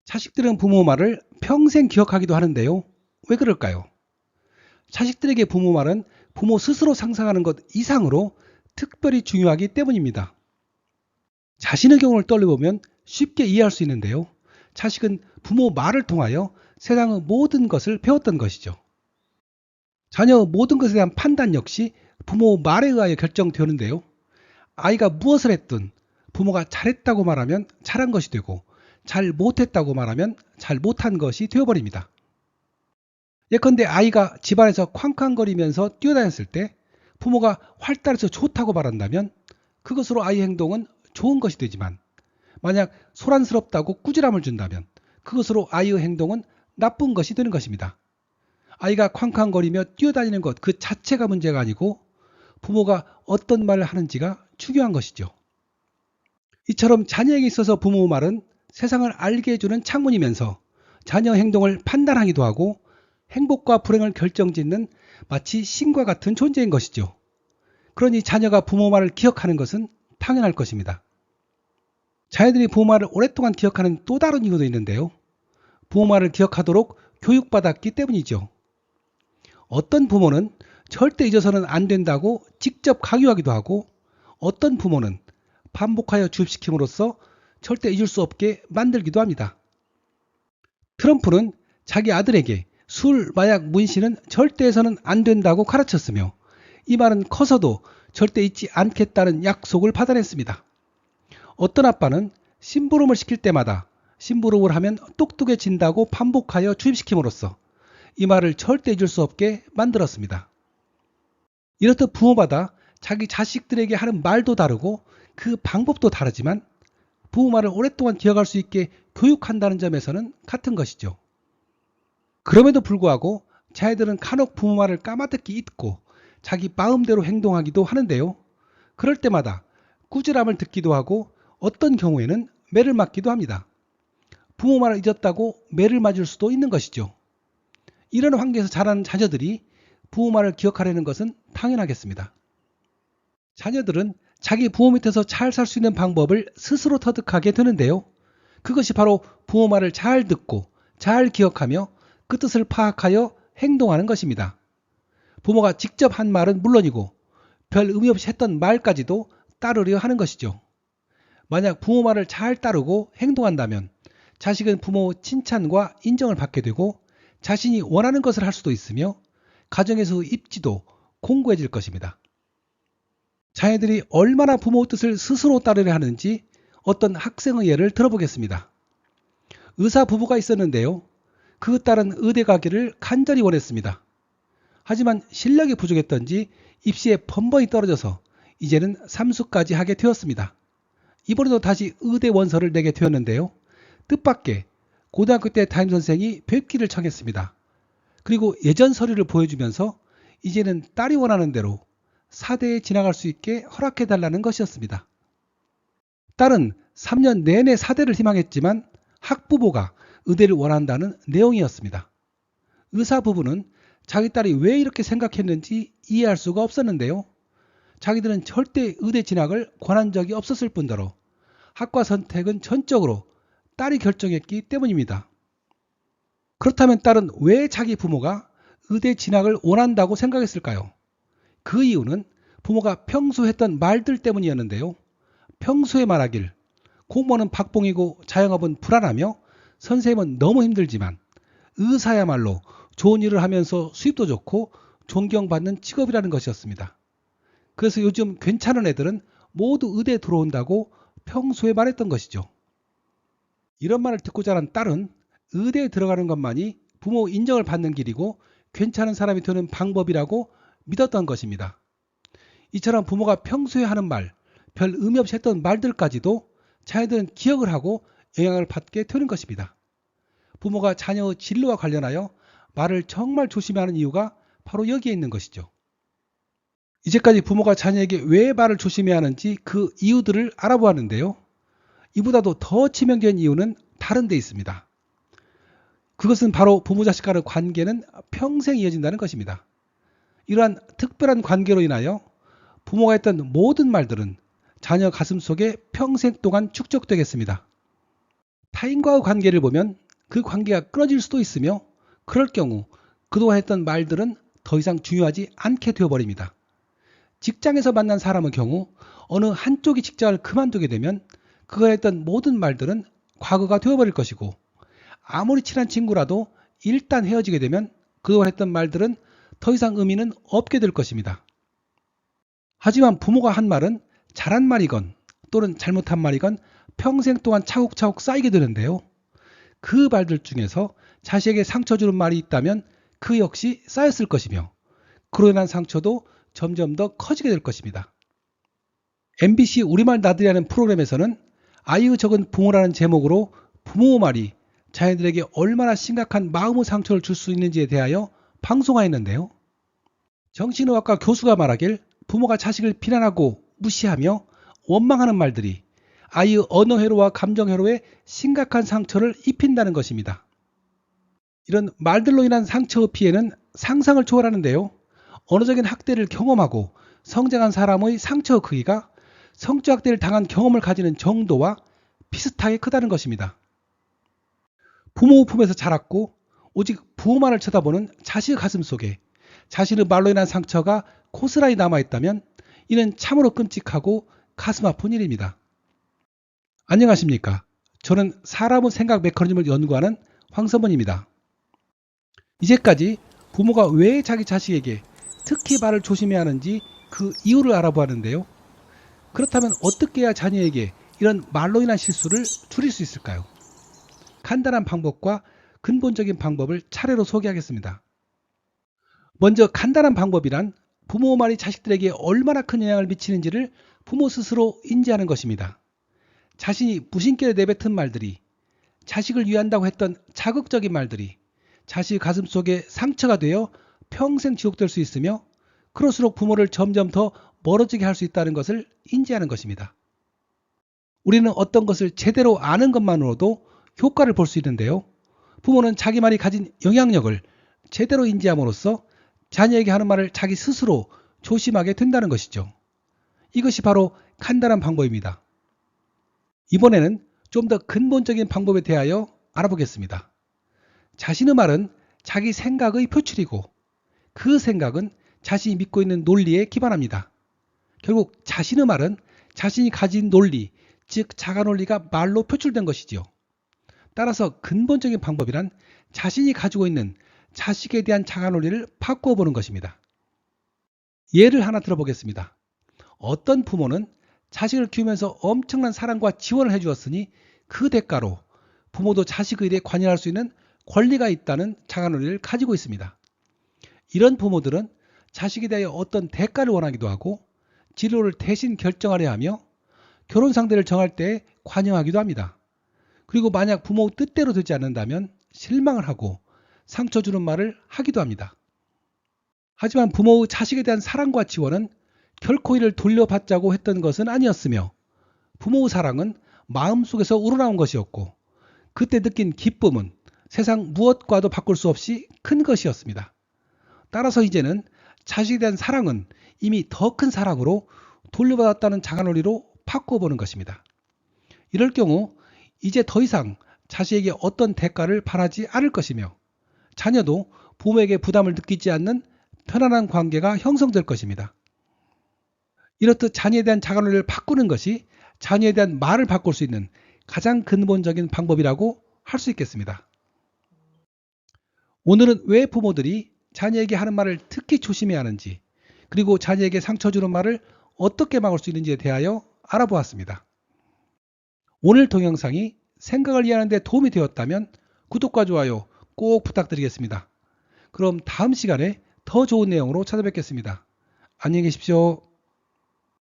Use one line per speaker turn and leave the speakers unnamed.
자식들은 부모 말을 평생 기억하기도 하는데요. 왜 그럴까요? 자식들에게 부모 말은 부모 스스로 상상하는 것 이상으로 특별히 중요하기 때문입니다. 자신의 경우를 떠올려보면 쉽게 이해할 수 있는데요. 자식은 부모 말을 통하여 세상의 모든 것을 배웠던 것이죠. 자녀의 모든 것에 대한 판단 역시 부모 말에 의하여 결정되는데요. 아이가 무엇을 했든 부모가 잘했다고 말하면 잘한 것이 되고 잘 못했다고 말하면 잘 못한 것이 되어버립니다. 예컨대 아이가 집안에서 쾅쾅거리면서 뛰어다녔을 때 부모가 활달해서 좋다고 말한다면 그것으로 아이의 행동은 좋은 것이 되지만 만약 소란스럽다고 꾸지람을 준다면 그것으로 아이의 행동은 나쁜 것이 되는 것입니다. 아이가 쾅쾅거리며 뛰어다니는 것 그 자체가 문제가 아니고 부모가 어떤 말을 하는지가 중요한 것이죠. 이처럼 자녀에게 있어서 부모 말은 세상을 알게 해주는 창문이면서 자녀 행동을 판단하기도 하고 행복과 불행을 결정짓는 마치 신과 같은 존재인 것이죠. 그러니 자녀가 부모 말을 기억하는 것은 당연할 것입니다. 자녀들이 부모 말을 오랫동안 기억하는 또 다른 이유도 있는데요. 부모 말을 기억하도록 교육받았기 때문이죠. 어떤 부모는 절대 잊어서는 안 된다고 직접 강요하기도 하고 어떤 부모는 반복하여 주입시킴으로써 절대 잊을 수 없게 만들기도 합니다. 트럼프는 자기 아들에게 술, 마약, 문신은 절대 해서는 안 된다고 가르쳤으며 이 말은 커서도 절대 잊지 않겠다는 약속을 받아냈습니다. 어떤 아빠는 심부름을 시킬 때마다 심부름을 하면 똑똑해진다고 반복하여 주입시킴으로써 이 말을 절대 잊을 수 없게 만들었습니다. 이렇듯 부모마다 자기 자식들에게 하는 말도 다르고 그 방법도 다르지만 부모 말을 오랫동안 기억할 수 있게 교육한다는 점에서는 같은 것이죠. 그럼에도 불구하고 자녀들은 간혹 부모 말을 까마득히 잊고 자기 마음대로 행동하기도 하는데요. 그럴 때마다 꾸지람을 듣기도 하고 어떤 경우에는 매를 맞기도 합니다. 부모 말을 잊었다고 매를 맞을 수도 있는 것이죠. 이런 환경에서 자라는 자녀들이 부모 말을 기억하려는 것은 당연하겠습니다. 자녀들은 자기 부모 밑에서 잘 살 수 있는 방법을 스스로 터득하게 되는데요. 그것이 바로 부모 말을 잘 듣고 잘 기억하며 그 뜻을 파악하여 행동하는 것입니다. 부모가 직접 한 말은 물론이고 별 의미 없이 했던 말까지도 따르려 하는 것이죠. 만약 부모 말을 잘 따르고 행동한다면 자식은 부모 칭찬과 인정을 받게 되고 자신이 원하는 것을 할 수도 있으며 가정에서의 입지도 공고해질 것입니다. 자녀들이 얼마나 부모 뜻을 스스로 따르려 하는지 어떤 학생의 예를 들어보겠습니다. 의사 부부가 있었는데요. 그 딸은 의대 가기를 간절히 원했습니다. 하지만 실력이 부족했던지 입시에 번번이 떨어져서 이제는 삼수까지 하게 되었습니다. 이번에도 다시 의대 원서를 내게 되었는데요. 뜻밖의 고등학교 때 담임선생이 뵙기를 청했습니다. 그리고 예전 서류를 보여주면서 이제는 딸이 원하는 대로 사대에 진학할 수 있게 허락해달라는 것이었습니다. 딸은 3년 내내 사대를 희망했지만 학부모가 의대를 원한다는 내용이었습니다. 의사 부부는 자기 딸이 왜 이렇게 생각했는지 이해할 수가 없었는데요. 자기들은 절대 의대 진학을 권한 적이 없었을 뿐더러 학과 선택은 전적으로 딸이 결정했기 때문입니다. 그렇다면 딸은 왜 자기 부모가 의대 진학을 원한다고 생각했을까요? 그 이유는 부모가 평소 했던 말들 때문이었는데요. 평소에 말하길 공무원은 박봉이고 자영업은 불안하며 선생님은 너무 힘들지만 의사야말로 좋은 일을 하면서 수입도 좋고 존경받는 직업이라는 것이었습니다. 그래서 요즘 괜찮은 애들은 모두 의대에 들어온다고 평소에 말했던 것이죠. 이런 말을 듣고 자란 딸은 의대에 들어가는 것만이 부모 인정을 받는 길이고 괜찮은 사람이 되는 방법이라고 믿었던 것입니다. 이처럼 부모가 평소에 하는 말, 별 의미 없이 했던 말들까지도 자녀들은 기억을 하고 영향을 받게 되는 것입니다. 부모가 자녀의 진로와 관련하여 말을 정말 조심해야 하는 이유가 바로 여기에 있는 것이죠. 이제까지 부모가 자녀에게 왜 말을 조심해야 하는지 그 이유들을 알아보았는데요. 이보다도 더 치명적인 이유는 다른 데 있습니다. 그것은 바로 부모 자식 간의 관계는 평생 이어진다는 것입니다. 이러한 특별한 관계로 인하여 부모가 했던 모든 말들은 자녀 가슴 속에 평생 동안 축적되겠습니다. 타인과의 관계를 보면 그 관계가 끊어질 수도 있으며 그럴 경우 그동안 했던 말들은 더 이상 중요하지 않게 되어버립니다. 직장에서 만난 사람의 경우 어느 한쪽이 직장을 그만두게 되면 그가 했던 모든 말들은 과거가 되어버릴 것이고 아무리 친한 친구라도 일단 헤어지게 되면 그동안 했던 말들은 더 이상 의미는 없게 될 것입니다. 하지만 부모가 한 말은 잘한 말이건 또는 잘못한 말이건 평생 동안 차곡차곡 쌓이게 되는데요. 그 말들 중에서 자식에게 상처 주는 말이 있다면 그 역시 쌓였을 것이며 그로 인한 상처도 점점 더 커지게 될 것입니다. MBC 우리말 나들이라는 프로그램에서는 아이의 적은 부모라는 제목으로 부모 말이 자녀들에게 얼마나 심각한 마음의 상처를 줄 수 있는지에 대하여 방송하였는데요. 정신의학과 교수가 말하길 부모가 자식을 비난하고 무시하며 원망하는 말들이 아이의 언어회로와 감정회로에 심각한 상처를 입힌다는 것입니다. 이런 말들로 인한 상처의 피해는 상상을 초월하는데요. 언어적인 학대를 경험하고 성장한 사람의 상처의 크기가 성적학대를 당한 경험을 가지는 정도와 비슷하게 크다는 것입니다. 부모 품에서 자랐고 오직 부모만을 쳐다보는 자식의 가슴 속에 자신의 말로 인한 상처가 고스란히 남아있다면 이는 참으로 끔찍하고 가슴 아픈 일입니다. 안녕하십니까. 저는 사람의 생각 메커니즘을 연구하는 황선원입니다. 이제까지 부모가 왜 자기 자식에게 특히 말을 조심해야 하는지 그 이유를 알아보았는데요. 그렇다면 어떻게 해야 자녀에게 이런 말로 인한 실수를 줄일 수 있을까요? 간단한 방법과 근본적인 방법을 차례로 소개하겠습니다. 먼저 간단한 방법이란 부모 말이 자식들에게 얼마나 큰 영향을 미치는지를 부모 스스로 인지하는 것입니다. 자신이 무심결에 내뱉은 말들이 자식을 위한다고 했던 자극적인 말들이 자식 가슴 속에 상처가 되어 평생 지속될 수 있으며 그럴수록 부모를 점점 더 멀어지게 할 수 있다는 것을 인지하는 것입니다. 우리는 어떤 것을 제대로 아는 것만으로도 효과를 볼 수 있는데요. 부모는 자기 말이 가진 영향력을 제대로 인지함으로써 자녀에게 하는 말을 자기 스스로 조심하게 된다는 것이죠. 이것이 바로 간단한 방법입니다. 이번에는 좀 더 근본적인 방법에 대하여 알아보겠습니다. 자신의 말은 자기 생각의 표출이고 그 생각은 자신이 믿고 있는 논리에 기반합니다. 결국 자신의 말은 자신이 가진 논리, 즉 자가 논리가 말로 표출된 것이지요. 따라서 근본적인 방법이란 자신이 가지고 있는 자식에 대한 자가 논리를 바꾸어 보는 것입니다. 예를 하나 들어보겠습니다. 어떤 부모는 자식을 키우면서 엄청난 사랑과 지원을 해주었으니 그 대가로 부모도 자식의 일에 관여할 수 있는 권리가 있다는 자가 논리를 가지고 있습니다. 이런 부모들은 자식에 대하여 어떤 대가를 원하기도 하고 진로를 대신 결정하려 하며 결혼 상대를 정할 때 관여하기도 합니다. 그리고 만약 부모 뜻대로 되지 않는다면 실망을 하고 상처 주는 말을 하기도 합니다. 하지만 부모의 자식에 대한 사랑과 지원은 결코 이를 돌려받자고 했던 것은 아니었으며 부모의 사랑은 마음속에서 우러나온 것이었고 그때 느낀 기쁨은 세상 무엇과도 바꿀 수 없이 큰 것이었습니다. 따라서 이제는 자식에 대한 사랑은 이미 더 큰 사랑으로 돌려받았다는 자가 논리로 바꿔보는 것입니다. 이럴 경우 이제 더 이상 자식에게 어떤 대가를 바라지 않을 것이며 자녀도 부모에게 부담을 느끼지 않는 편안한 관계가 형성될 것입니다. 이렇듯 자녀에 대한 자가 논리를 바꾸는 것이 자녀에 대한 말을 바꿀 수 있는 가장 근본적인 방법이라고 할 수 있겠습니다. 오늘은 왜 부모들이 자녀에게 하는 말을 특히 조심해야 하는지 그리고 자녀에게 상처 주는 말을 어떻게 막을 수 있는지에 대하여 알아보았습니다. 오늘 동영상이 생각을 이해하는 데 도움이 되었다면 구독과 좋아요 꼭 부탁드리겠습니다. 그럼 다음 시간에 더 좋은 내용으로 찾아뵙겠습니다. 안녕히 계십시오.